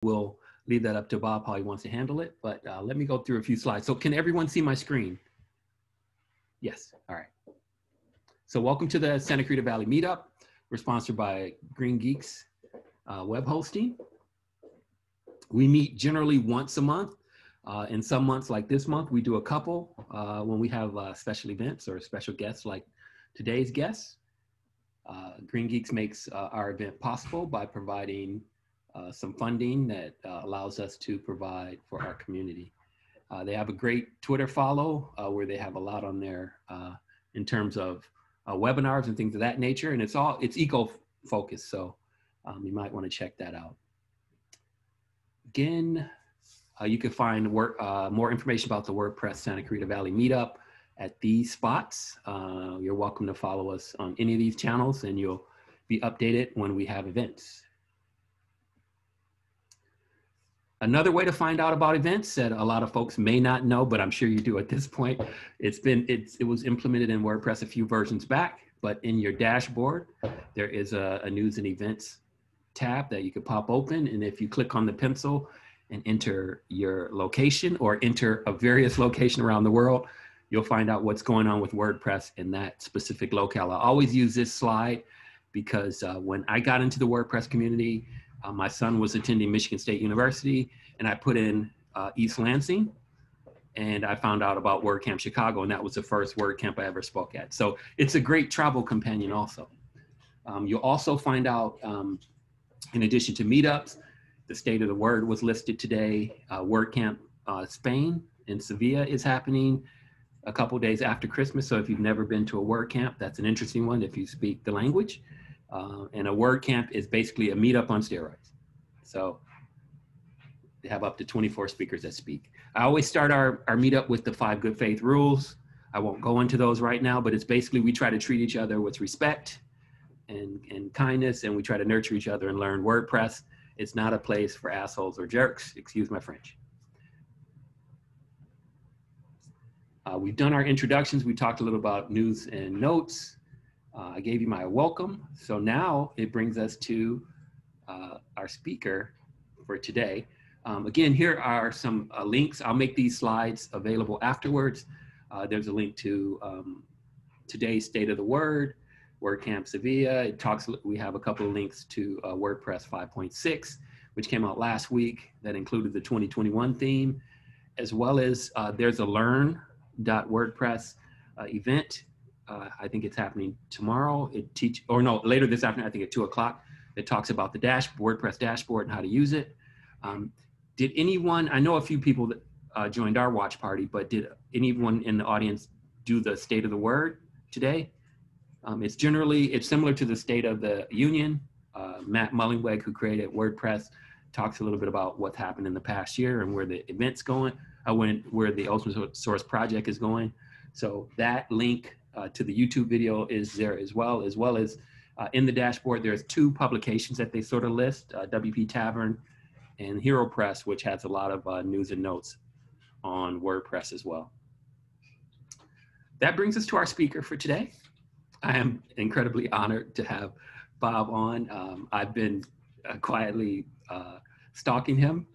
we'll leave that up to Bob how he wants to handle it, but let me go through a few slides. So can everyone see my screen? Yes, all right. So welcome to the Santa Clarita Valley Meetup. We're sponsored by GreenGeeks Web Hosting. We meet generally once a month. In some months like this month, we do a couple when we have special events or special guests like today's guest. GreenGeeks makes our event possible by providing some funding that allows us to provide for our community. They have a great Twitter follow where they have a lot on there in terms of webinars and things of that nature, and it's eco-focused, so you might want to check that out. Again, you can find more information about the WordPress Santa Clarita Valley Meetup at these spots. You're welcome to follow us on any of these channels, and you'll be updated when we have events. Another way to find out about events that a lot of folks may not know, but I'm sure you do at this point, it was implemented in WordPress a few versions back, but in your dashboard, there is a news and events tab that you could pop open. And if you click on the pencil and enter your location or enter a various location around the world, you'll find out what's going on with WordPress in that specific locale. I always use this slide because when I got into the WordPress community, my son was attending Michigan State University, and I put in East Lansing, and I found out about WordCamp Chicago, and that was the first WordCamp I ever spoke at. So it's a great travel companion also. You'll also find out, in addition to meetups, the State of the Word was listed today. WordCamp Spain in Sevilla is happening a couple days after Christmas. So if you've never been to a WordCamp, that's an interesting one if you speak the language. And a WordCamp is basically a meetup on steroids. So they have up to 24 speakers that speak. I always start our meetup with the 5 good faith rules. I won't go into those right now, but it's basically we try to treat each other with respect and kindness, and we try to nurture each other and learn WordPress. It's not a place for assholes or jerks, excuse my French. We've done our introductions. We talked a little about news and notes. I gave you my welcome. So now it brings us to our speaker for today. Again, here are some links. I'll make these slides available afterwards. There's a link to today's State of the Word, WordCamp Sevilla. We have a couple of links to WordPress 5.6, which came out last week that included the 2021 theme, as well as there's a learn.wordpress event. I think it's happening tomorrow. Later this afternoon, I think at 2 o'clock. It talks about the WordPress dashboard and how to use it. Did anyone, I know a few people that joined our watch party, but did anyone in the audience do the State of the Word today? It's similar to the State of the Union. Matt Mullingweg, who created WordPress, talks a little bit about what's happened in the past year and where the event's going, where the open source project is going. So that link to the YouTube video is there as well as in the dashboard, there's 2 publications that they sort of list, WP Tavern and Hero Press, which has a lot of news and notes on WordPress as well. That brings us to our speaker for today. I am incredibly honored to have Bob on. I've been quietly stalking him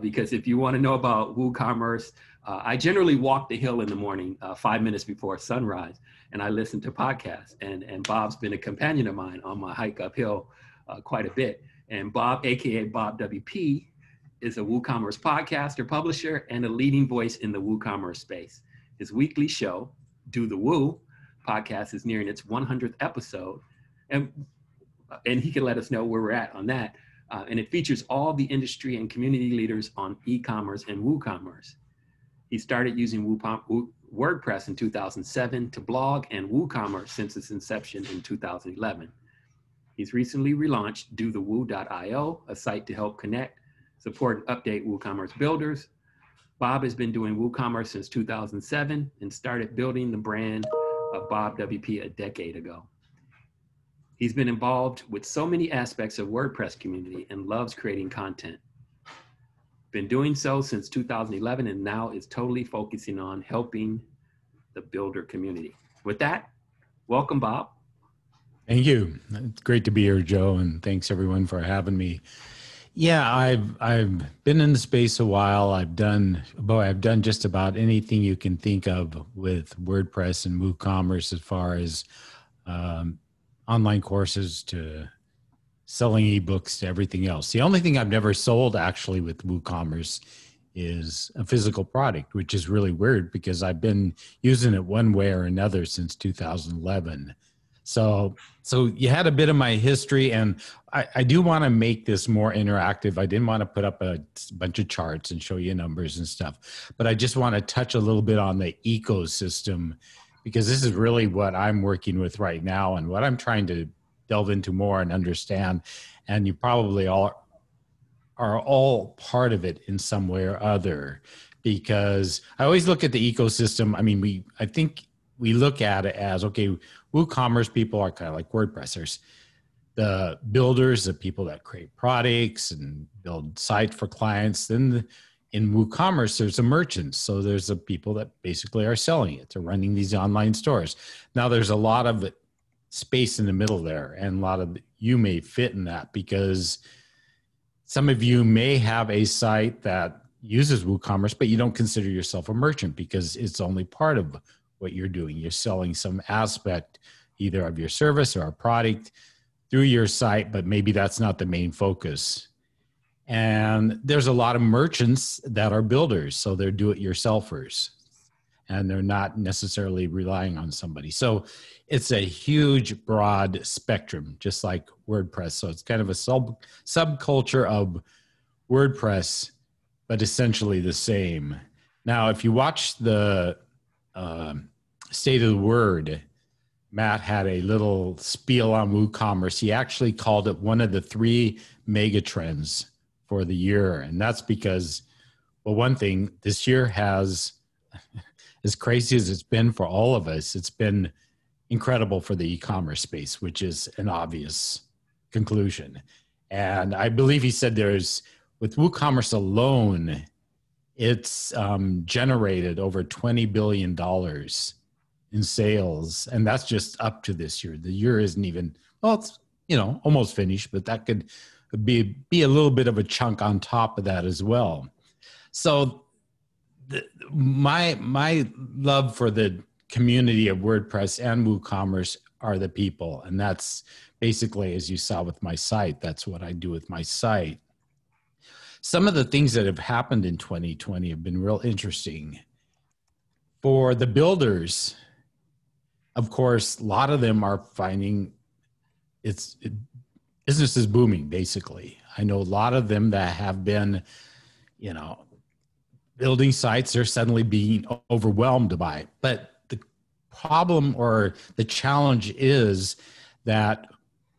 because if you want to know about WooCommerce, I generally walk the hill in the morning 5 minutes before sunrise, and I listen to podcasts. And Bob's been a companion of mine on my hike uphill quite a bit. And Bob, AKA BobWP, is a WooCommerce podcaster, publisher, and a leading voice in the WooCommerce space. His weekly show, Do the Woo podcast, is nearing its 100th episode, and he can let us know where we're at on that. And it features all the industry and community leaders on e-commerce and WooCommerce. He started using WordPress in 2007 to blog and WooCommerce since its inception in 2011. He's recently relaunched dothewoo.io, a site to help connect, support, and update WooCommerce builders. Bob has been doing WooCommerce since 2007 and started building the brand of BobWP a decade ago. He's been involved with so many aspects of WordPress community and loves creating content. Been doing so since 2011 and now is totally focusing on helping the builder community. With that, welcome, Bob. Thank you. It's great to be here, Joe, and thanks everyone for having me. Yeah, I've been in the space a while. I've done just about anything you can think of with WordPress and WooCommerce, as far as um, online courses to selling ebooks to everything else. The only thing I've never sold actually with WooCommerce is a physical product, which is really weird because I've been using it one way or another since 2011. So you had a bit of my history, and I do want to make this more interactive. I didn't want to put up a bunch of charts and show you numbers and stuff, but I just want to touch a little bit on the ecosystem, because this is really what I'm working with right now and what I'm trying to delve into more and understand. And you probably all are all part of it in some way or other, because I always look at the ecosystem. I mean, I think we look at it as, okay, WooCommerce people are kind of like WordPressers. The builders, the people that create products and build sites for clients. Then in WooCommerce, there's the merchants. So there's the people that basically are selling it. They're running these online stores. Now there's a lot of space in the middle there, and a lot of you may fit in that, because some of you may have a site that uses WooCommerce, but you don't consider yourself a merchant because it's only part of what you're doing. You're selling some aspect either of your service or a product through your site, but maybe that's not the main focus. And there's a lot of merchants that are builders, so they're do-it-yourselfers, and they're not necessarily relying on somebody. So it's a huge, broad spectrum, just like WordPress. So it's kind of a subculture of WordPress, but essentially the same. Now, if you watch the State of the Word, Matt had a little spiel on WooCommerce. He actually called it one of the 3 mega trends for the year. And that's because, well, one thing, this year has, as crazy as it's been for all of us, it's been incredible for the e-commerce space, which is an obvious conclusion. And I believe he said with WooCommerce alone, it's generated over $20 billion in sales. And that's just up to this year. The year isn't even, well, it's, almost finished, but that could be a little bit of a chunk on top of that as well. So my love for the community of WordPress and WooCommerce are the people. And that's basically, as you saw with my site, that's what I do with my site. Some of the things that have happened in 2020 have been real interesting. For the builders, of course, a lot of them are finding business is booming, basically. I know a lot of them that have been, building sites are suddenly being overwhelmed by it. But the problem or the challenge is that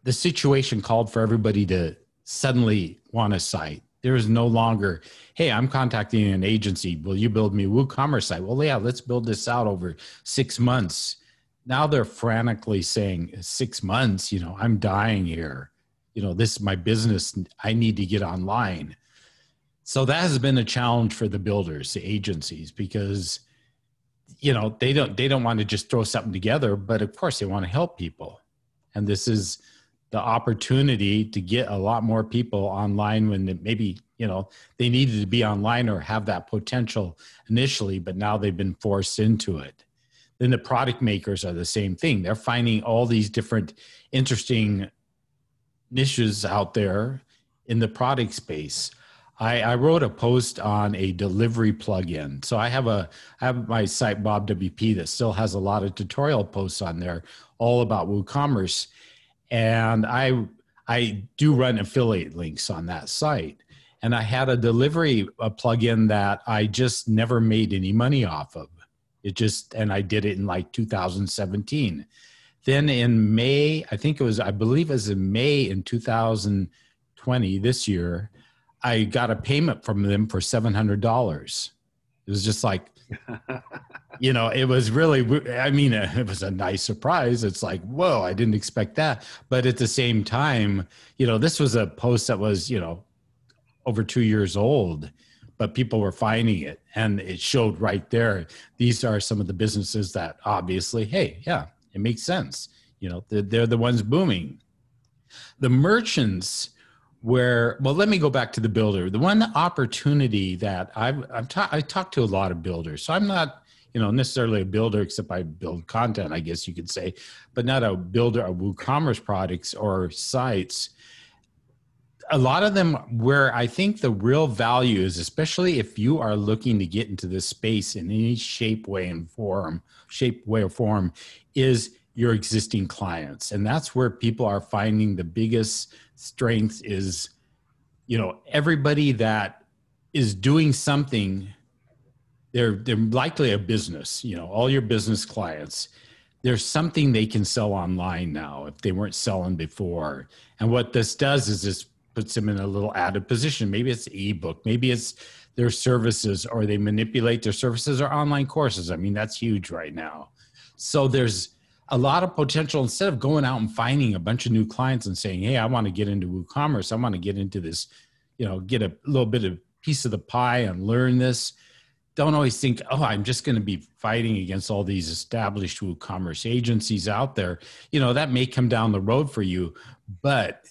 the situation called for everybody to suddenly want a site. There is no longer, hey, I'm contacting an agency. Will you build me a WooCommerce site? Well, yeah, let's build this out over 6 months. Now they're frantically saying 6 months, I'm dying here. This is my business. I need to get online. So that has been a challenge for the builders, the agencies, because, they don't want to just throw something together, but of course they want to help people. And this is the opportunity to get a lot more people online when maybe, they needed to be online or have that potential initially, but now they've been forced into it. Then the product makers are the same thing. They're finding all these different interesting niches out there in the product space. I wrote a post on a delivery plugin. So I have my site BobWP that still has a lot of tutorial posts on there, all about WooCommerce. And I do run affiliate links on that site. And I had a plugin that I just never made any money off of. And I did it in like 2017. Then in May, I believe it was in May in 2020, this year, I got a payment from them for $700. It was just like, it was really, it was a nice surprise. It's like, whoa, I didn't expect that. But at the same time, this was a post that was, over 2 years old, but people were finding it, and it showed right there. These are some of the businesses that obviously, hey, yeah, it makes sense. They're the ones booming. The merchants well, let me go back to the builder. The one opportunity that I talked to a lot of builders. So I'm not, necessarily a builder, except I build content, I guess you could say, but not a builder of WooCommerce products or sites. A lot of them where I think the real value is, especially if you are looking to get into this space in any shape, way, or form, is your existing clients. And that's where people are finding the biggest strength is, everybody that is doing something, they're likely a business, all your business clients, there's something they can sell online now if they weren't selling before. And what this does is this puts them in a little added position. Maybe it's ebook, maybe it's their services, or they manipulate their services or online courses. I mean, that's huge right now. So there's a lot of potential. Instead of going out and finding a bunch of new clients and saying, hey, I want to get into WooCommerce, I want to get into this, get a little bit of piece of the pie and learn this. Don't always think, oh, I'm just going to be fighting against all these established WooCommerce agencies out there. That may come down the road for you. But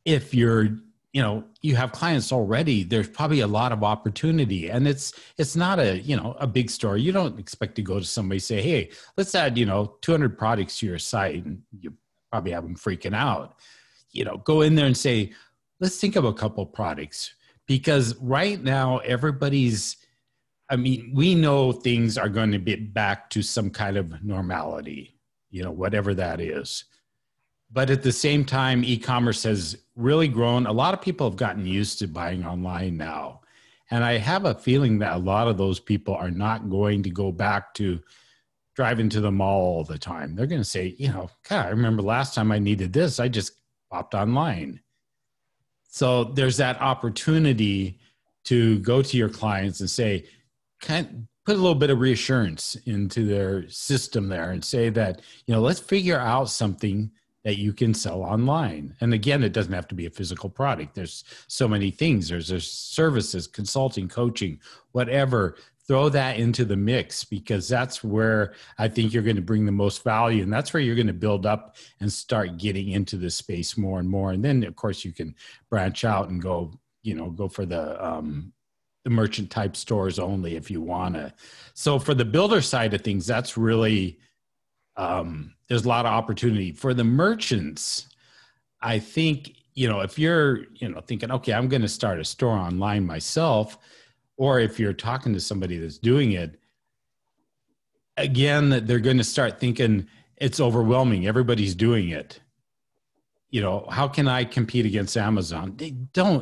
if you're, you have clients already, there's probably a lot of opportunity. And it's not a big store. You don't expect to go to somebody and say, hey, let's add, 200 products to your site. And you probably have them freaking out. Go in there and say, let's think of a couple products. Because right now, we know things are going to be back to some kind of normality, whatever that is. But at the same time, e-commerce has really grown. A lot of people have gotten used to buying online now. And I have a feeling that a lot of those people are not going to go back to driving to the mall all the time. They're going to say, God, I remember last time I needed this, I just popped online. So there's that opportunity to go to your clients and say, put a little bit of reassurance into their system there and say that, let's figure out something that you can sell online. And again, it doesn't have to be a physical product. There's so many things. There's services, consulting, coaching, whatever. Throw that into the mix, because that's where I think you're going to bring the most value. And that's where you're going to build up and start getting into this space more and more. And then, of course, you can branch out and go for the merchant type stores only if you want to. So for the builder side of things, that's really, there's a lot of opportunity. For the merchants, I think, if you're, thinking, okay, I'm going to start a store online myself, or if you're talking to somebody that's doing it, again, they're going to start thinking it's overwhelming. Everybody's doing it. How can I compete against Amazon?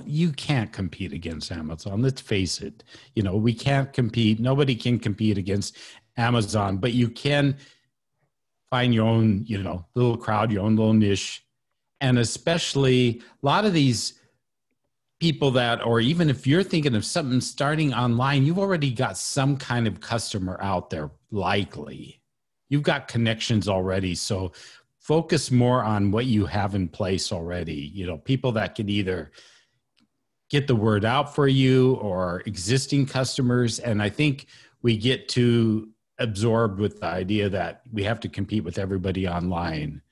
You can't compete against Amazon. Let's face it. We can't compete. Nobody can compete against Amazon, but you can find your own, little crowd, your own little niche. And especially a lot of these people or even if you're thinking of something starting online, you've already got some kind of customer out there, likely. You've got connections already. So focus more on what you have in place already. People that can either get the word out for you or existing customers. And I think we get too absorbed with the idea that we have to compete with everybody online.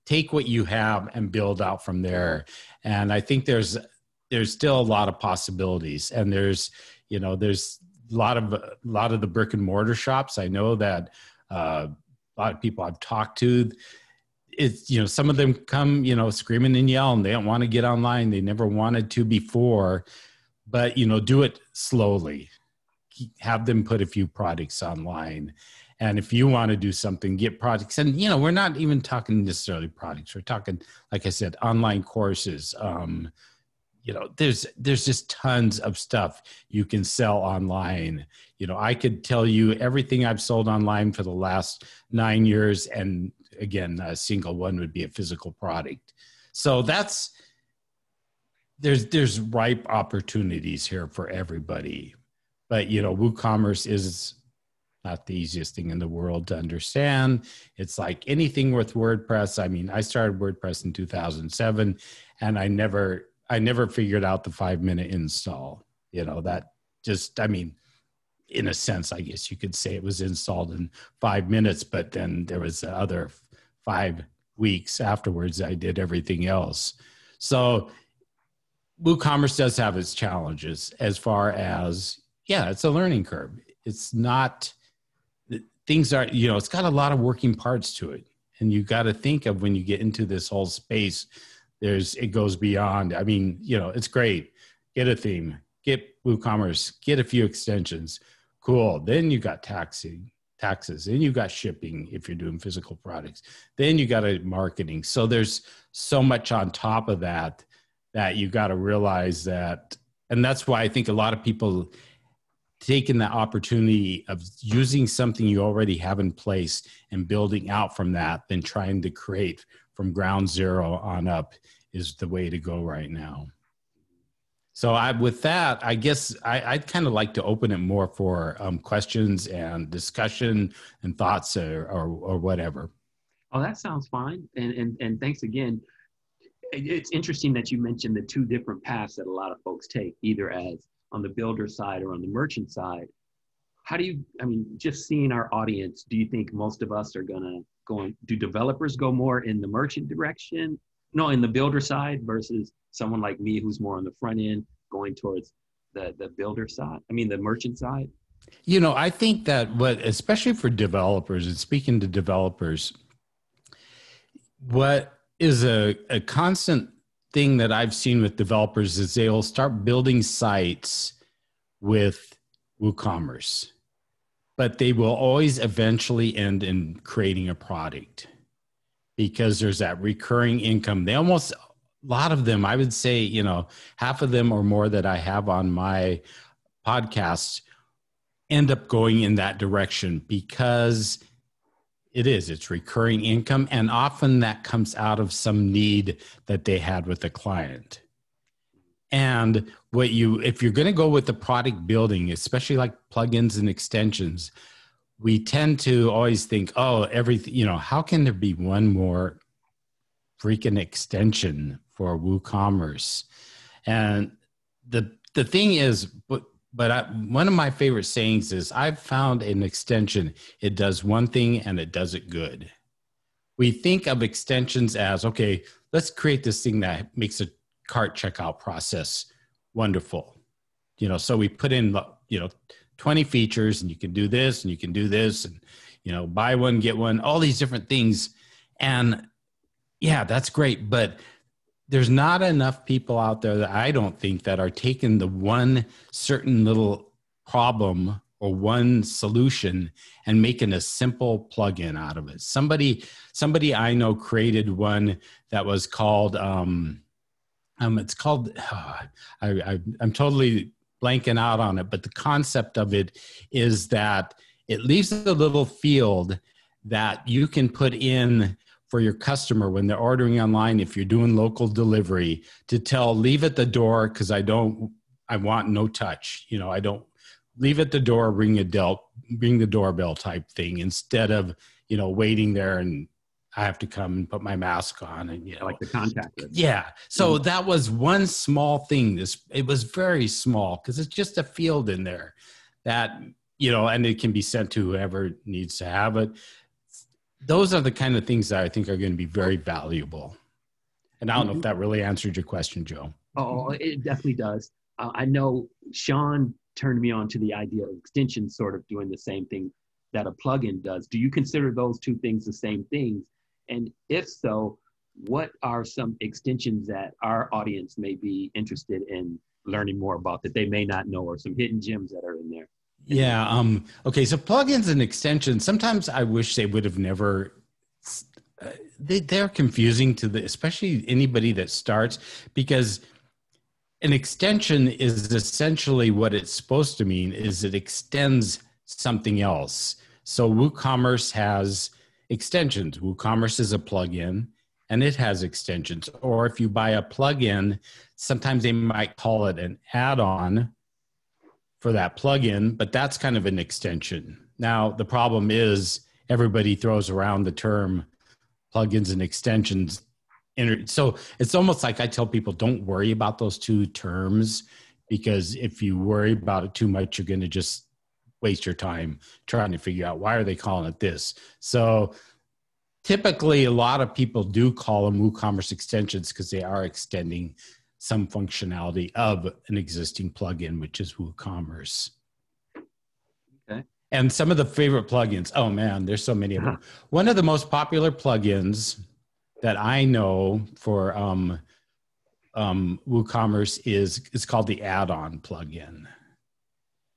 Take what you have and build out from there. And I think there's still a lot of possibilities. And there's a lot of the brick and mortar shops. I know that a lot of people I've talked to, it's, some of them come, screaming and yelling. They don't want to get online. They never wanted to before, but, do it slowly. Have them put a few products online. And if you want to do something, get products. And, we're not even talking necessarily products. We're talking, like I said, online courses. There's just tons of stuff you can sell online. I could tell you everything I've sold online for the last 9 years. And again, a single one would be a physical product. So there's ripe opportunities here for everybody. But, WooCommerce is not the easiest thing in the world to understand. It's like anything with WordPress. I mean, I started WordPress in 2007, and I never figured out the 5-minute install. That just, in a sense, I guess you could say it was installed in 5 minutes, but then there was the other 5 weeks afterwards I did everything else. So WooCommerce does have its challenges as far as, yeah, it's a learning curve. It's not, things are, you know, it's got a lot of working parts to it. And you got to think of when you get into this whole space, it goes beyond. I mean, you know, it's great. Get a theme, get WooCommerce, get a few extensions. Cool. Then you got taxes. Then you got shipping if you're doing physical products. Then you got marketing. So there's so much on top of that you got to realize that. And that's why I think a lot of people taking the opportunity of using something you already have in place and building out from that than trying to create from ground zero on up is the way to go right now. So with that, I guess I'd kind of like to open it more for questions and discussion and thoughts or whatever. Oh, that sounds fine. And thanks again. It's interesting that you mentioned the two different paths that a lot of folks take, either as on the builder side or on the merchant side. How do you, I mean, just seeing our audience, do you think most of us are do developers go more in the merchant direction? No, in the builder side versus someone like me who's more on the front end going towards the builder side, the merchant side? You know, I think that especially for developers, and speaking to developers, what is a constant thing that I've seen with developers is they'll start building sites with WooCommerce, but they will always eventually end in creating a product because there's that recurring income. A lot of them, I would say, you know, half of them or more that I have on my podcast end up going in that direction because it's recurring income. And often that comes out of some need that they had with the client. And if you're going to go with the product building, especially like plugins and extensions, we tend to always think, oh, everything, you know, how can there be one more freaking extension for WooCommerce? And the thing is, one of my favorite sayings is, I've found an extension. It does one thing and it does it good. We think of extensions as, okay, let's create this thing that makes a cart checkout process wonderful. You know, so we put in, you know, 20 features and you can do this and you can do this and, you know, buy one, get one, all these different things. And yeah, that's great. But there's not enough people out there that I don't think that are taking the one certain little problem or one solution and making a simple plugin out of it. Somebody I know created one that was called, it's called, I'm totally blanking out on it, but the concept of it is that it leaves a little field that you can put in for your customer when they're ordering online, if you're doing local delivery, to leave at the door, because I want no touch. You know, I don't leave at the door, ring the doorbell type thing, instead of, you know, waiting there and I have to come and put my mask on and, you know, like the contactless. Yeah. So that was one small thing. It was very small because it's just a field in there that, you know, and it can be sent to whoever needs to have it. Those are the kind of things that I think are going to be very valuable. And I don't know if that really answered your question, Joe. Oh, it definitely does. I know Sean turned me on to the idea of extensions sort of doing the same thing that a plugin does. Do you consider those two things the same things? And if so, what are some extensions that our audience may be interested in learning more about that they may not know, or some hidden gems that are in there? Yeah. Okay. So plugins and extensions, sometimes I wish they would have never, they're confusing especially anybody that starts, because an extension is essentially what it's supposed to mean is it extends something else. So WooCommerce has extensions. WooCommerce is a plugin and it has extensions. Or if you buy a plugin, sometimes they might call it an add-on for that plugin, but that's kind of an extension. Now, the problem is everybody throws around the term plugins and extensions. So it's almost like I tell people, don't worry about those two terms, because if you worry about it too much, you're going to just waste your time trying to figure out why are they calling it this. So typically, a lot of people do call them WooCommerce extensions because they are extending some functionality of an existing plugin, which is WooCommerce. Okay. And some of the favorite plugins, oh man, there's so many of them. One of the most popular plugins that I know for WooCommerce is called the add-on plugin.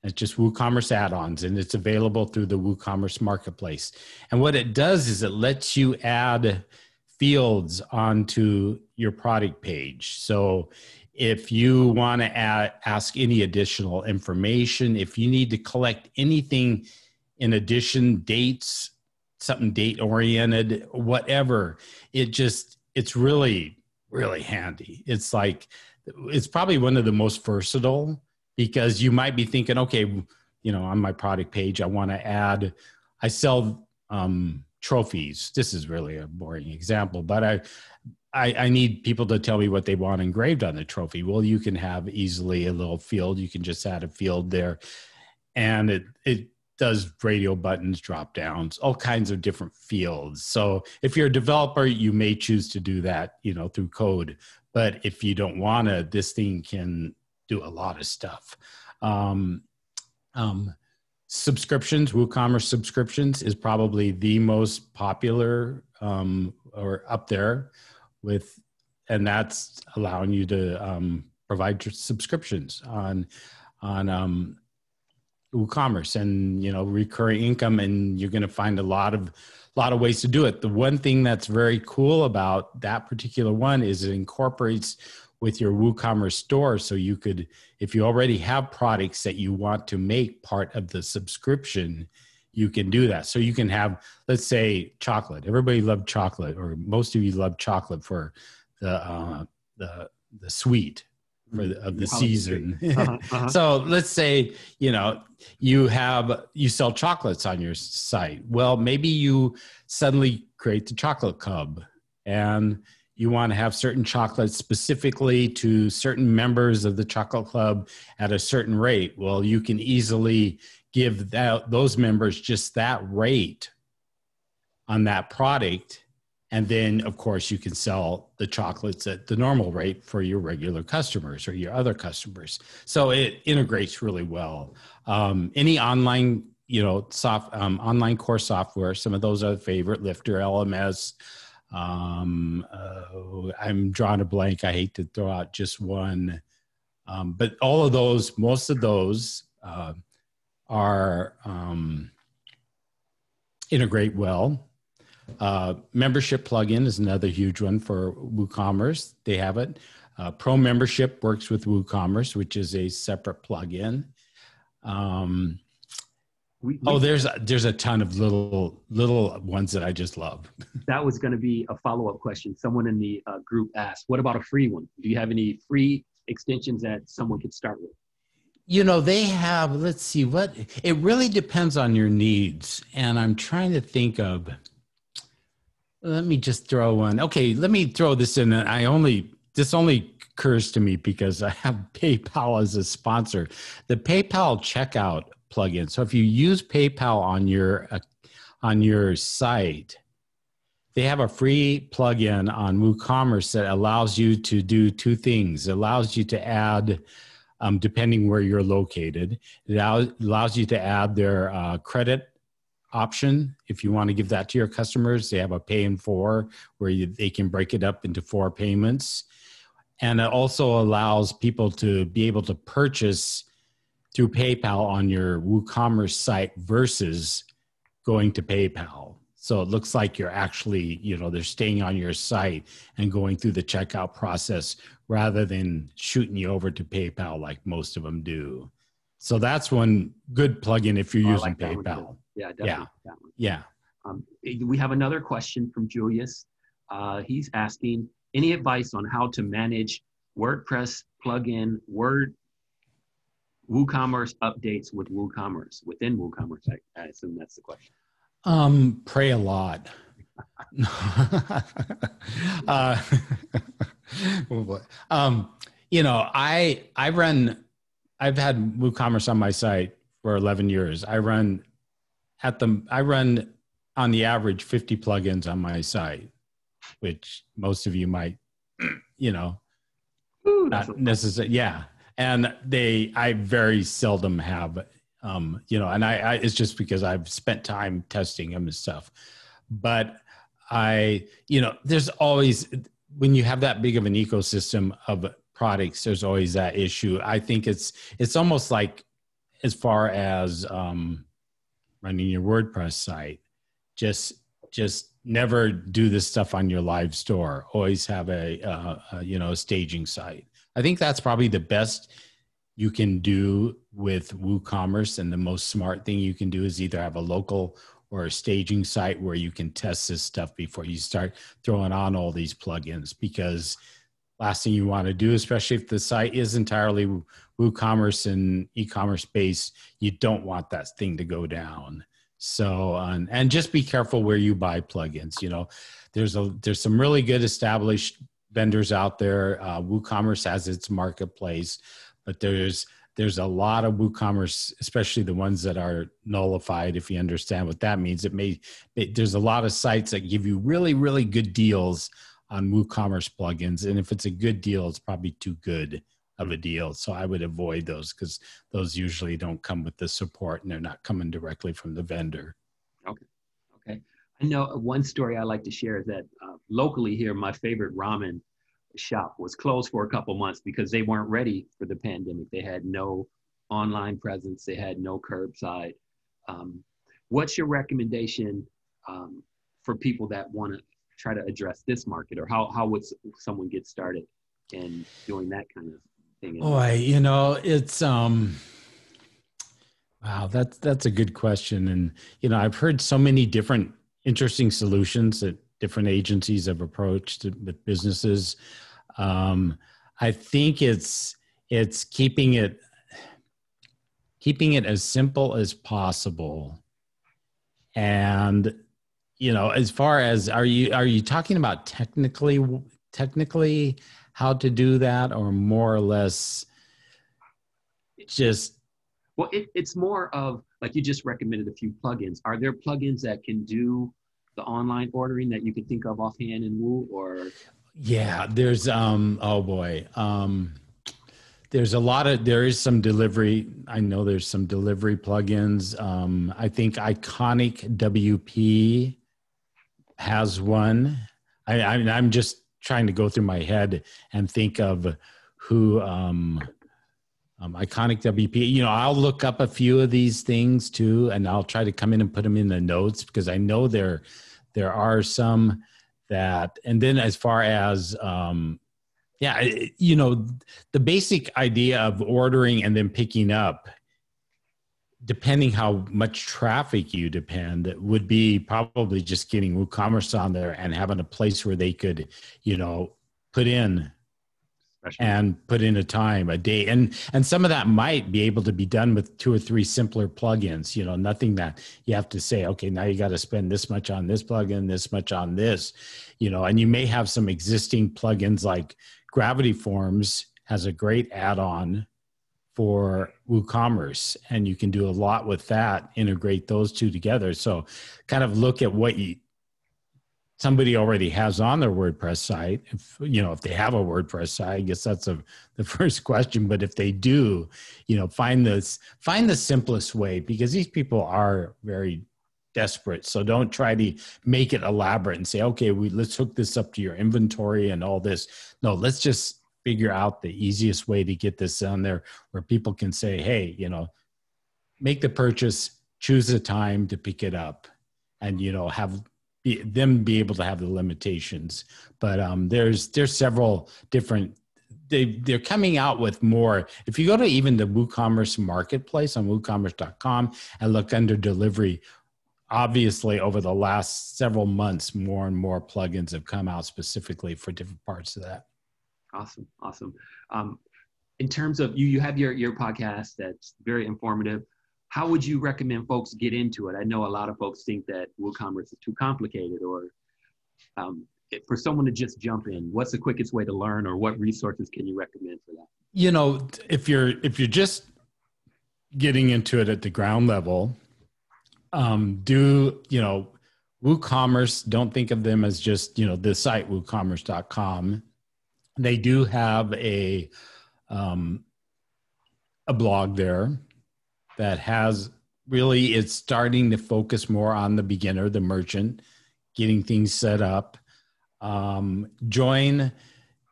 It's just WooCommerce add-ons, and it's available through the WooCommerce marketplace. And what it does is it lets you add fields onto your product page. So if you want to ask any additional information, if you need to collect anything in addition, dates, something date oriented, whatever, it's really, really handy. It's probably one of the most versatile, because you might be thinking, okay, on my product page, I sell trophies. This is really a boring example, but I need people to tell me what they want engraved on the trophy. Well, you can have easily a little field. You can just add a field there, and it does radio buttons, drop downs, all kinds of different fields. So if you're a developer, you may choose to do that, through code. But if you don't want to, this thing can do a lot of stuff. Subscriptions, WooCommerce subscriptions is probably the most popular or up there with, and that's allowing you to provide subscriptions on WooCommerce and, recurring income, and you're going to find a lot of ways to do it. The one thing that's very cool about that particular one is it incorporates with your WooCommerce store. So you could, if you already have products that you want to make part of the subscription, you can do that. So you can have, let's say, chocolate. Everybody loved chocolate, or most of you love chocolate for the sweet of the season. So let's say, you sell chocolates on your site. Well, maybe you suddenly create the chocolate club, and you want to have certain chocolates specifically to certain members of the chocolate club at a certain rate. Well, you can easily give those members just that rate on that product. And then, of course, you can sell the chocolates at the normal rate for your regular customers or your other customers. So it integrates really well. Any online, online course software, some of those are the favorite, Lifter, LMS. I'm drawing a blank. I hate to throw out just one. But all of those, most of those are integrate well. Membership plugin is another huge one for WooCommerce. They have it. Pro membership works with WooCommerce, which is a separate plugin. There's a ton of little ones that I just love. That was going to be a follow-up question. Someone in the group asked, what about a free one? Do you have any free extensions that someone could start with? They have, let's see, it really depends on your needs. And I'm trying to think of, let me just throw one. Okay, let me throw this in. This only occurs to me because I have PayPal as a sponsor. The PayPal checkout plugin. So if you use PayPal on your site, they have a free plugin on WooCommerce that allows you to do two things. It allows you to add, depending where you're located, it allows you to add their credit option. If you want to give that to your customers, they have a pay in 4 where they can break it up into 4 payments. And it also allows people to be able to purchase through PayPal on your WooCommerce site versus going to PayPal. So it looks like you're actually, they're staying on your site and going through the checkout process rather than shooting you over to PayPal like most of them do. So that's one good plugin if you're using PayPal. Yeah, definitely. Yeah. We have another question from Julius. He's asking, any advice on how to manage WordPress plugin WooCommerce updates with WooCommerce, within WooCommerce? I assume that's the question. Pray a lot. I've had WooCommerce on my site for 11 years. I run on the average 50 plugins on my site, which most of you might, you know, Ooh, not necessarily. Yeah. And I very seldom have, you know, and I it's just because I've spent time testing them and stuff. But you know, there's always, when you have that big of an ecosystem of products, there's always that issue. I think it's almost like, as far as running your WordPress site, just never do this stuff on your live store. Always have a you know, a staging site. I think that's probably the best you can do with WooCommerce, and the most smart thing you can do is either have a local or a staging site where you can test this stuff before you start throwing on all these plugins. Because last thing you want to do, especially if the site is entirely WooCommerce and e-commerce based, you don't want that thing to go down. So, and just be careful where you buy plugins. You know, there's some really good established vendors out there. WooCommerce has its marketplace, but there's a lot of WooCommerce, especially the ones that are nullified. If you understand what that means, there's a lot of sites that give you really, really good deals on WooCommerce plugins. And if it's a good deal, it's probably too good of a deal. So I would avoid those, because those usually don't come with the support and they're not coming directly from the vendor. Okay. Okay. I know one story I like to share is that locally here, my favorite ramen shop was closed for a couple months because they weren't ready for the pandemic. They had no online presence. They had no curbside. What's your recommendation for people that want to try to address this market, or how would someone get started in doing that kind of thing? Boy, you know, it's wow, that's a good question. And you know, I've heard so many different interesting solutions that different agencies have approached with businesses. I think it's keeping it as simple as possible. And you know, as far as, are you talking about technically how to do that, or more or less just? Well, it's more of, like, you just recommended a few plugins. Are there plugins that can do the online ordering that you can think of offhand in Woo, or? Yeah, there's oh boy. There is some delivery. I know there's some delivery plugins. I think Iconic WP has one. I'm just trying to go through my head and think of who, Iconic WP, you know, I'll look up a few of these things too, and I'll try to come in and put them in the notes, because I know there are some that, and then as far as, yeah, you know, the basic idea of ordering and then picking up, depending how much traffic you depend, would be probably just getting WooCommerce on there and having a place where they could, you know, put in a time, a day. And some of that might be able to be done with 2 or 3 simpler plugins, you know, nothing that you have to say, okay, now you got to spend this much on this plugin, this much on this, you know. And you may have some existing plugins, like Gravity Forms has a great add-on for WooCommerce, and you can do a lot with that, integrate those two together. So kind of look at what somebody already has on their WordPress site. If, you know, if they have a WordPress site, I guess that's the first question. But if they do, you know, find the simplest way, because these people are very desperate. So don't try to make it elaborate and say, okay, let's hook this up to your inventory and all this. No, let's just figure out the easiest way to get this on there where people can say, hey, you know, make the purchase, choose a time to pick it up, and, you know, have them be able to have the limitations. But there's several different, they're coming out with more. If you go to even the WooCommerce marketplace on WooCommerce.com and look under delivery, obviously over the last several months, more and more plugins have come out specifically for different parts of that. Awesome. Awesome. In terms of you have your podcast that's very informative. How would you recommend folks get into it? I know a lot of folks think that WooCommerce is too complicated, or for someone to just jump in, what's the quickest way to learn, or what resources can you recommend for that? You know, if you're just getting into it at the ground level, do, you know, WooCommerce, don't think of them as just, the site WooCommerce.com. They do have a blog there that has really, it's starting to focus more on the beginner, the merchant, getting things set up. Join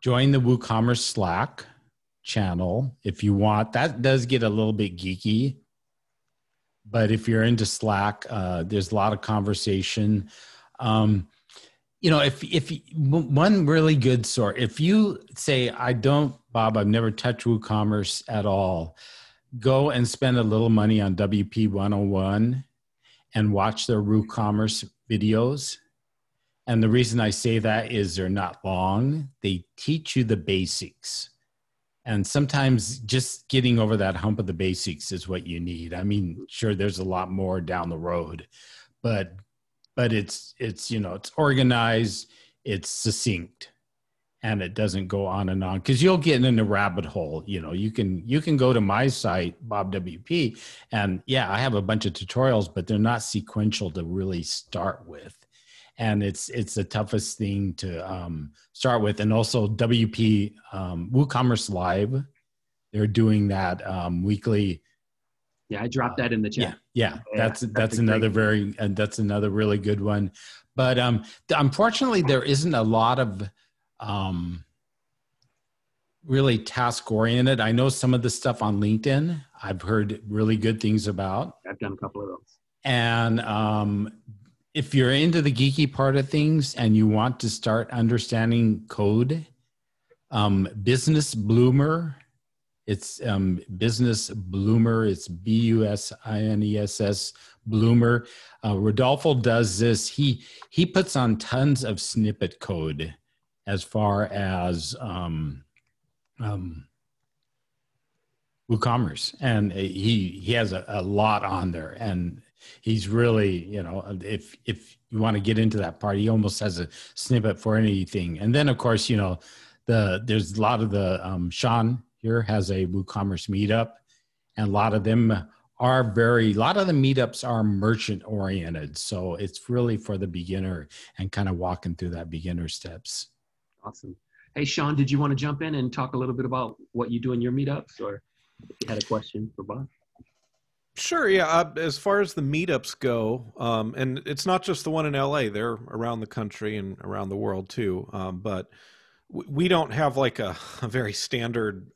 the WooCommerce Slack channel if you want. That does get a little bit geeky, but if you're into Slack, there's a lot of conversation. If one really good source, if you say, Bob, I've never touched WooCommerce at all, go and spend a little money on WP 101 and watch their WooCommerce videos. And the reason I say that is they're not long. They teach you the basics. And sometimes just getting over that hump of the basics is what you need. I mean, sure, there's a lot more down the road, but it's organized, it's succinct, and it doesn't go on and on, because you'll get in a rabbit hole. You can go to my site, BobWP, and yeah, I have a bunch of tutorials, but they're not sequential to really start with. And it's the toughest thing to start with. And also WP WooCommerce Live, they're doing that weekly. Yeah, I dropped that in the chat. Yeah, that's another that's another really good one. But unfortunately, there isn't a lot of really task oriented. I know some of the stuff on LinkedIn I've heard really good things about. I've done a couple of those. And if you're into the geeky part of things and you want to start understanding code, Business Bloomer, it's Business Bloomer, it's BUSINESS Bloomer. Rodolfo does this. He puts on tons of snippet code as far as WooCommerce, and he has a lot on there, and he's really, if you want to get into that part, he almost has a snippet for anything. And then of course, there's a lot of the Sean here has a WooCommerce meetup, and a lot of the meetups are merchant oriented, so it's really for the beginner and kind of walking through that beginner steps. Awesome. Hey, Sean, did you want to jump in and talk a little bit about what you do in your meetups, or if you had a question for Bob? Sure, yeah. As far as the meetups go, and it's not just the one in LA, they're around the country and around the world too, but we don't have like a very standard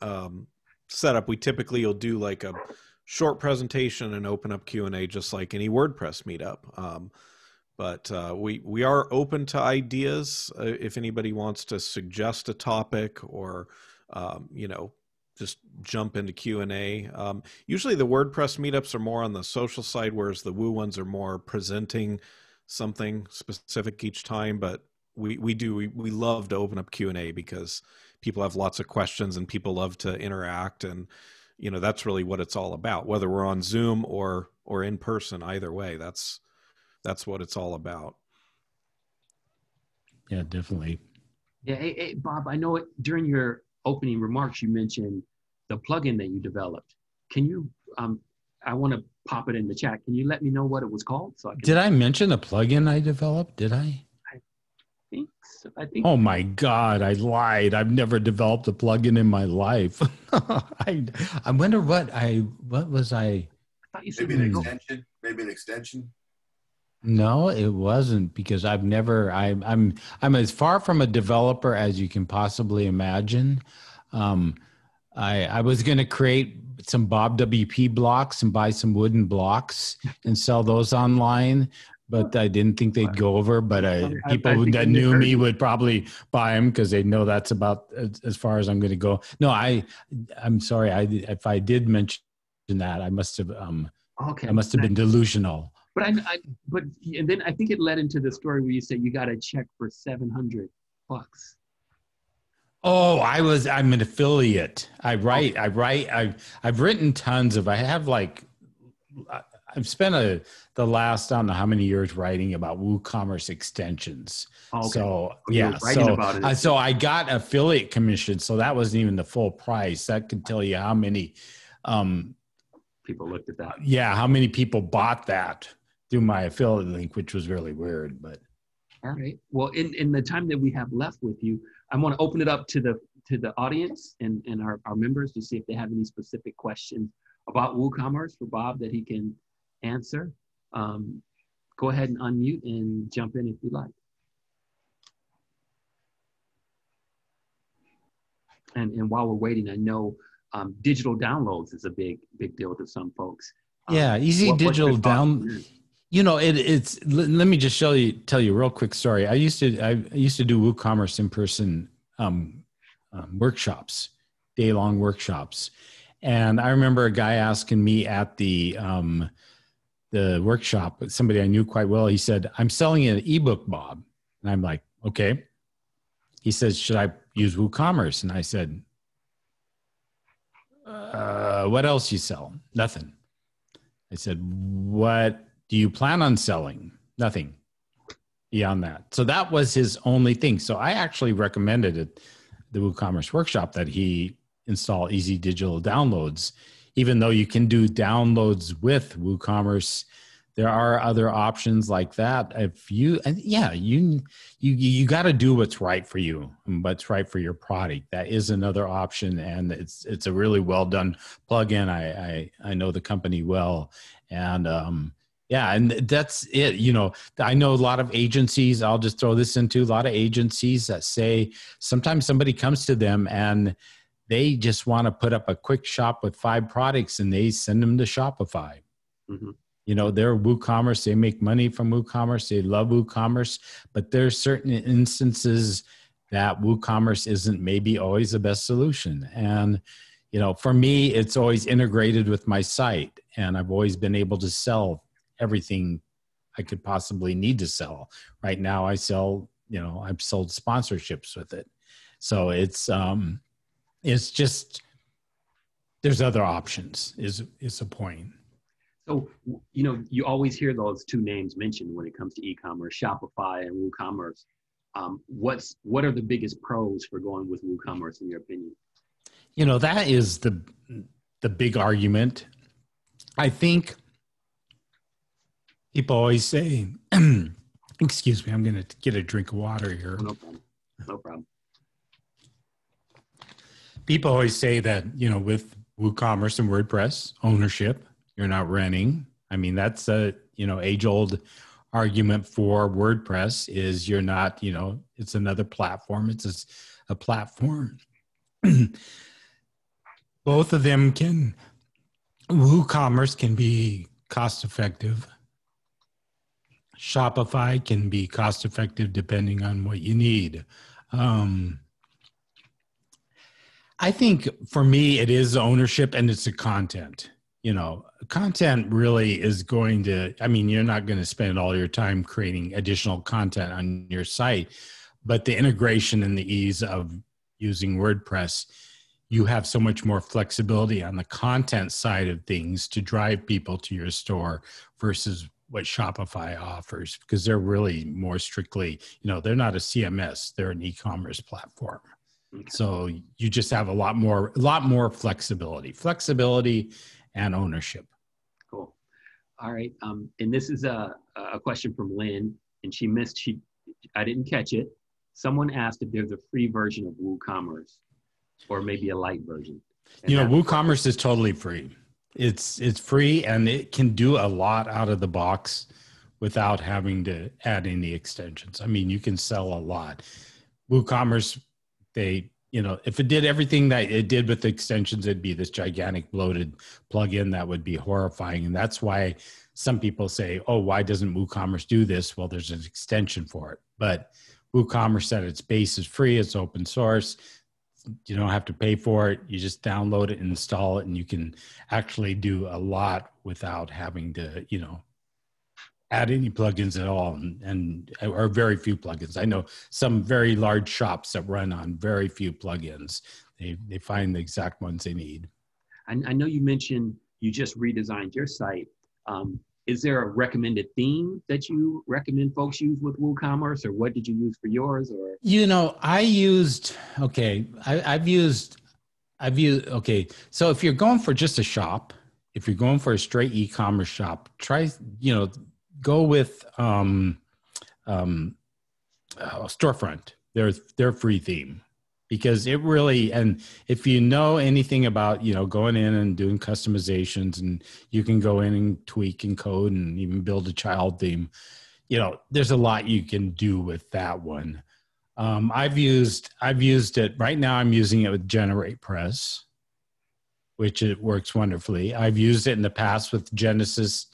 setup. We typically will do like a short presentation and open up Q&A just like any WordPress meetup. But we are open to ideas if anybody wants to suggest a topic or, just jump into Q&A. Usually the WordPress meetups are more on the social side, whereas the Woo ones are more presenting something specific each time. But we love to open up Q&A because people have lots of questions and people love to interact. And, that's really what it's all about, whether we're on Zoom or in person. Either way, that's what it's all about. Yeah, definitely. Yeah. Hey, Bob, I know during your opening remarks, you mentioned the plugin that you developed. Can you, I want to pop it in the chat. Can you let me know what it was called? Did I mention a plugin I developed? Did I? I think so. Oh my God, I lied. I've never developed a plugin in my life. I wonder what was I? I thought you said maybe an extension. Maybe an extension. No, it wasn't, because I'm as far from a developer as you can possibly imagine. I was going to create some BobWP blocks and buy some wooden blocks and sell those online, but I didn't think they'd go over. But people that knew me would probably buy them because they know that's about as far as I'm going to go. No, I'm sorry. If I did mention that, I must have I must have been delusional. But and then I think it led into the story where you said you got a check for $700. Oh, I'm an affiliate. I've written tons of, I've spent the last, I don't know how many years writing about WooCommerce extensions. Oh, okay. So yeah, so I got affiliate commission. So that wasn't even the full price. That could tell you how many, people looked at that. Yeah. How many people bought that. through my affiliate link, which was really weird, but. All right. Well, in the time that we have left with you, I want to open it up to the audience and our members to see if they have any specific questions about WooCommerce for Bob that he can answer. Go ahead and unmute and jump in if you'd like. And while we're waiting, I know digital downloads is a big deal to some folks. Yeah, easy digital down. You know, it's. Let me just tell you a real quick story. I used to do WooCommerce in person workshops, day-long workshops, and I remember a guy asking me at the workshop, somebody I knew quite well. He said, "I'm selling an ebook, Bob," and I'm like, "Okay." He says, "Should I use WooCommerce?" And I said, "What else you sell?" "Nothing." I said, "What do you plan on selling?" "Nothing beyond that." So that was his only thing. So I actually recommended at the WooCommerce workshop that he install easy digital downloads. Even though you can do downloads with WooCommerce, there are other options like that. If you, and yeah, you got to do what's right for you and what's right for your product. That is another option, and it's a really well done plugin. I know the company well, and yeah, and that's it. You know, I know a lot of agencies. I'll just throw this into a lot of agencies that say sometimes somebody comes to them and they just want to put up a quick shop with 5 products, and they send them to Shopify. Mm-hmm. You know, they're WooCommerce. They make money from WooCommerce. They love WooCommerce. But there's certain instances that WooCommerce isn't maybe always the best solution. And, you know, for me, it's always integrated with my site. And I've always been able to sell everything I could possibly need to sell. Right now I sell, you know, I've sold sponsorships with it. So it's just, there's other options is the point. So, you know, you always hear those 2 names mentioned when it comes to e-commerce, Shopify and WooCommerce. What are the biggest pros for going with WooCommerce in your opinion? You know, that is the big argument. I think people always say, excuse me, I'm going to get a drink of water here. No problem. No problem. People always say that, you know, with WooCommerce and WordPress ownership, you're not renting. I mean, that's a, you know, age-old argument for WordPress is you're not, you know, it's another platform. It's a platform. Both of them WooCommerce can be cost-effective. Shopify can be cost-effective depending on what you need. I think for me, it is ownership and it's the content. You know, content really is going to, I mean, you're not going to spend all your time creating additional content on your site, but the integration and the ease of using WordPress, you have so much more flexibility on the content side of things to drive people to your store versus what Shopify offers, because they're really more strictly, you know, they're not a CMS, they're an e-commerce platform. Okay. So you just have a lot more flexibility and ownership. Cool. All right. And this is a question from Lynn, and I didn't catch it. Someone asked if there's a free version of WooCommerce or maybe a light version. And you know, WooCommerce is totally free. It's free, and it can do a lot out of the box without having to add any extensions. I mean, you can sell a lot. WooCommerce, you know, if it did everything that it did with the extensions, it'd be this gigantic bloated plugin that would be horrifying. And that's why some people say, oh, why doesn't WooCommerce do this? Well, there's an extension for it. But WooCommerce at its base is free. It's open source. You don't have to pay for it. You just download it and install it, and you can actually do a lot without having to, you know, add any plugins at all, or very few plugins. I know some very large shops that run on very few plugins. They find the exact ones they need. I know you mentioned you just redesigned your site. Is there a recommended theme that you recommend folks use with WooCommerce, or what did you use for yours? Or you know, I've used. So if you're going for just a shop, if you're going for a straight e-commerce shop, try, you know, go with Storefront, their free theme, because it really, and if you know anything about, going in and doing customizations, and you can go in and tweak and code and even build a child theme, there's a lot you can do with that one. I've used it right now. I'm using it with GeneratePress, which it works wonderfully. I've used it in the past with Genesis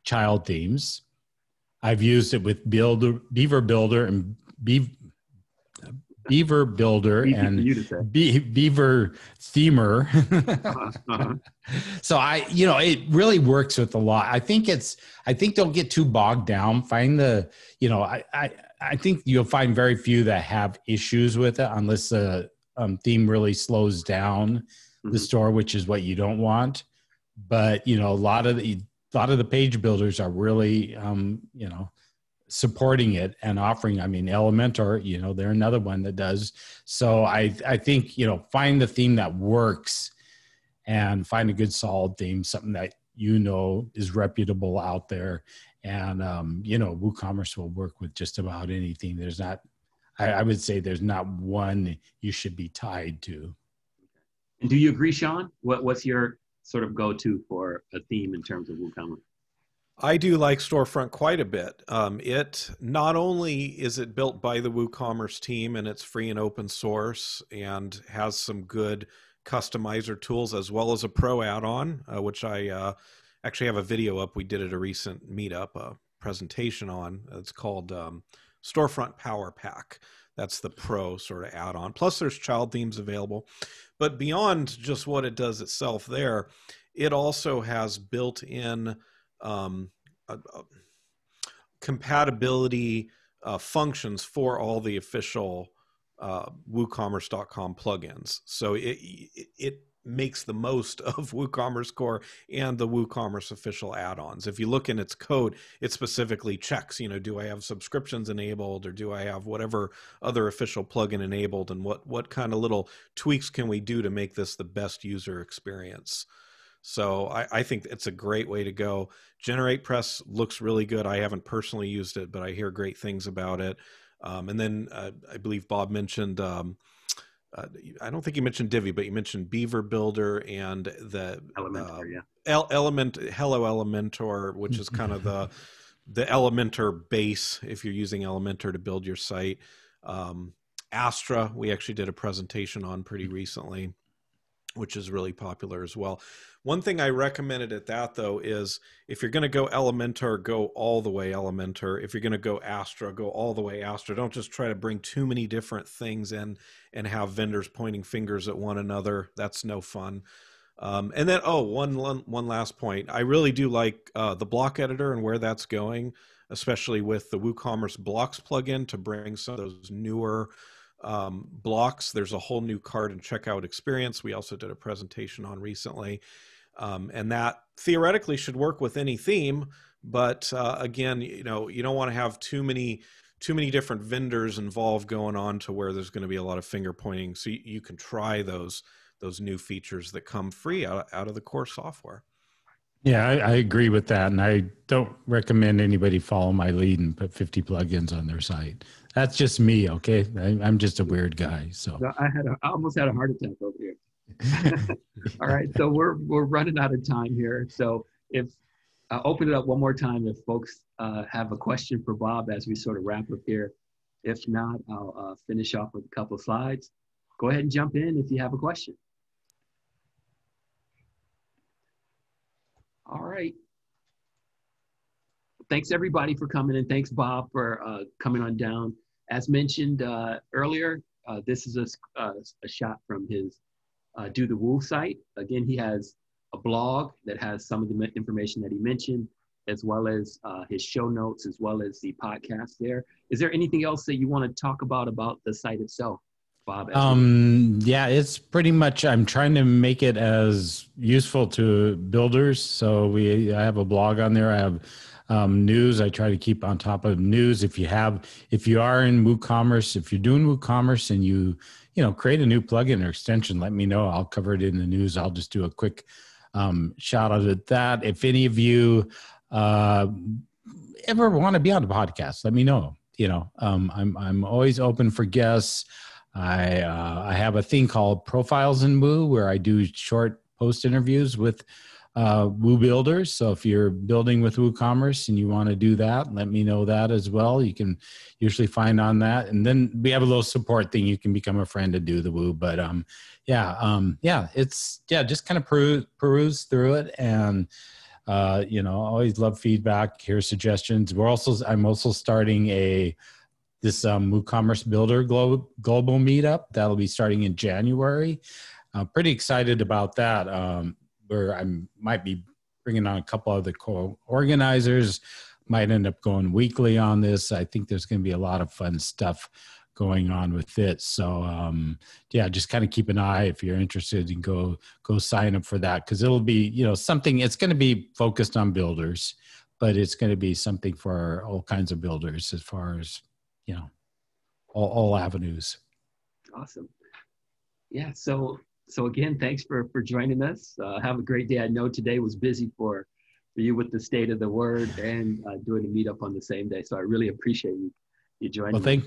child themes. I've used it with Beaver Builder and Beaver Builder and Beaver Themer. So it really works with a lot. I think don't get too bogged down. Find the, I think you'll find very few that have issues with it unless the theme really slows down the store, which is what you don't want. But, a lot of the page builders are really, supporting it and offering. I mean, Elementor, they're another one that does. So I think, find the theme that works and find a good solid theme, something that is reputable out there. And, WooCommerce will work with just about anything. There's not, I would say there's not one you should be tied to. And do you agree, Sean? What's your sort of go-to for a theme in terms of WooCommerce? I do like Storefront quite a bit. It not only is it built by the WooCommerce team and it's free and open source and has some good customizer tools as well as a pro add-on, which I actually have a video up. We did at a recent meetup, a presentation on. It's called Storefront Power Pack. That's the pro sort of add-on. Plus there's child themes available. But beyond just what it does itself there, it also has built-in compatibility functions for all the official WooCommerce.com plugins. So it makes the most of WooCommerce Core and the WooCommerce official add-ons. If you look in its code, it specifically checks, do I have subscriptions enabled, or do I have whatever other official plugin enabled, and what kind of little tweaks can we do to make this the best user experience? So I think it's a great way to go. GeneratePress looks really good. I haven't personally used it, but I hear great things about it. And then I believe Bob mentioned, I don't think you mentioned Divi, but you mentioned Beaver Builder and the Elementor, Hello Elementor, which is kind of the Elementor base if you're using Elementor to build your site. Astra, we actually did a presentation on pretty recently, which is really popular as well. One thing I recommended at that, though, is if you're going to go Elementor, go all the way Elementor. If you're going to go Astra, go all the way Astra. Don't just try to bring too many different things in and have vendors pointing fingers at one another. That's no fun. And then, one last point. I really do like the block editor and where that's going, especially with the WooCommerce blocks plugin to bring some of those newer blocks. There's a whole new cart and checkout experience we also did a presentation on recently, and that theoretically should work with any theme, but again, you don't want to have too many different vendors involved going on to where there's going to be a lot of finger pointing. So you can try those new features that come free out of the core software. Yeah, I agree with that. And I don't recommend anybody follow my lead and put 50 plugins on their site. That's just me, okay? I'm just a weird guy. So I almost had a heart attack over here. All right, so we're running out of time here. So if open it up one more time if folks have a question for Bob as we sort of wrap up here. If not, I'll finish off with a couple of slides. Go ahead and jump in if you have a question. All right. Thanks everybody for coming, and thanks Bob for coming on down. As mentioned earlier, this is a shot from his Do the Woo site. Again, he has a blog that has some of the information that he mentioned, as well as his show notes, as well as the podcast there. Is there anything else that you want to talk about the site itself, Bob? Yeah, it's pretty much, I'm trying to make it as useful to builders. So I have a blog on there. I have news. I try to keep on top of news. If you are in WooCommerce, if you're doing WooCommerce and you create a new plugin or extension, let me know. I'll cover it in the news. I'll just do a quick shout out at that. If any of you ever want to be on the podcast, let me know. You know, I'm always open for guests. I have a thing called Profiles in Woo, where I do short post interviews with Woo builders. So if you're building with WooCommerce and you want to do that, let me know that as well. You can usually find on that. And then we have a little support thing. You can become a friend to do the Woo. But just kind of peruse through it. And you know, always love feedback, hear suggestions. I'm also starting this WooCommerce Builder Global Meetup. That'll be starting in January. I'm pretty excited about that. Where I might be bringing on a couple other co-organizers, might end up going weekly on this. I think there's going to be a lot of fun stuff going on with it. So just kind of keep an eye if you're interested and go sign up for that, because it'll be, you know, something, it's going to be focused on builders, but it's going to be something for all kinds of builders as far as, you know, all avenues. Awesome. Yeah. So again, thanks for joining us. Have a great day. I know today was busy for you with the state of the word and doing a meetup on the same day. So I really appreciate you joining. Well,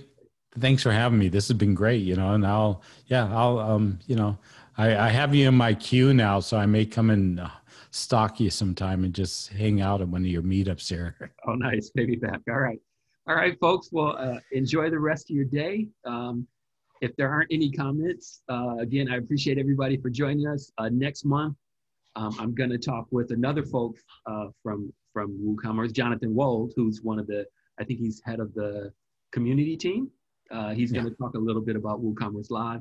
thanks for having me. This has been great, you know, and I'll you know, I have you in my queue now, so I may come and stalk you sometime and just hang out at one of your meetups here. Oh, nice. Maybe back. All right, folks. Well, enjoy the rest of your day. If there aren't any comments, again, I appreciate everybody for joining us. Next month, I'm going to talk with another folk from WooCommerce, Jonathan Wold, who's I think he's head of the community team. He's going to talk a little bit about WooCommerce Live.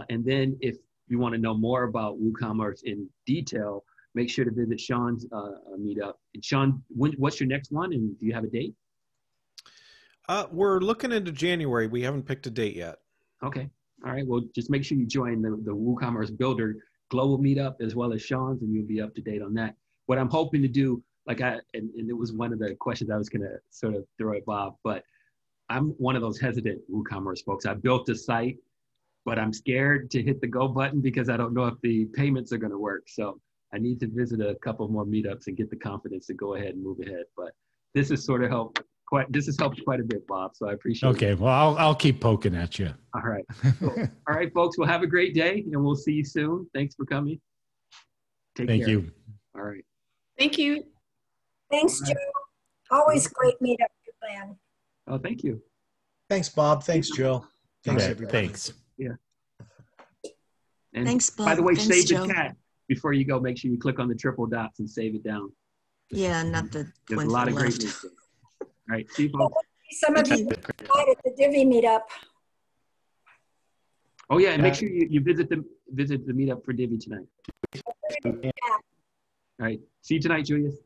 And then if you want to know more about WooCommerce in detail, make sure to visit Sean's meetup. And Sean, what's your next one? And do you have a date? We're looking into January. We haven't picked a date yet. Okay. All right. Well, just make sure you join the WooCommerce Builder Global Meetup as well as Sean's, and you'll be up to date on that. What I'm hoping to do, and it was one of the questions I was going to sort of throw at Bob, but I'm one of those hesitant WooCommerce folks. I built a site, but I'm scared to hit the go button because I don't know if the payments are going to work. So I need to visit a couple more meetups and get the confidence to go ahead and move ahead. But this has sort of helped quite a bit, Bob. So I appreciate it. Okay. Well, I'll keep poking at you. All right. Cool. All right, folks. Well, have a great day and we'll see you soon. Thanks for coming. Take care. Thank you. All right. Thank you. Thanks, Joe. Always great meetup to plan. Oh, thank you. Thanks, Bob. Thanks, Joe. Thanks, Okay, everybody. thanks. Yeah. And Thanks, Bob. by the way, Thanks, save Joe. the chat before you go. Make sure you click on the triple dots and save it down. Yeah, not the There's a 20 lot of great left. news. All right. See you, folks. Some of you applied at the Divi meetup. Oh yeah, and make sure you visit the meetup for Divi tonight. All right. See you tonight, Julius.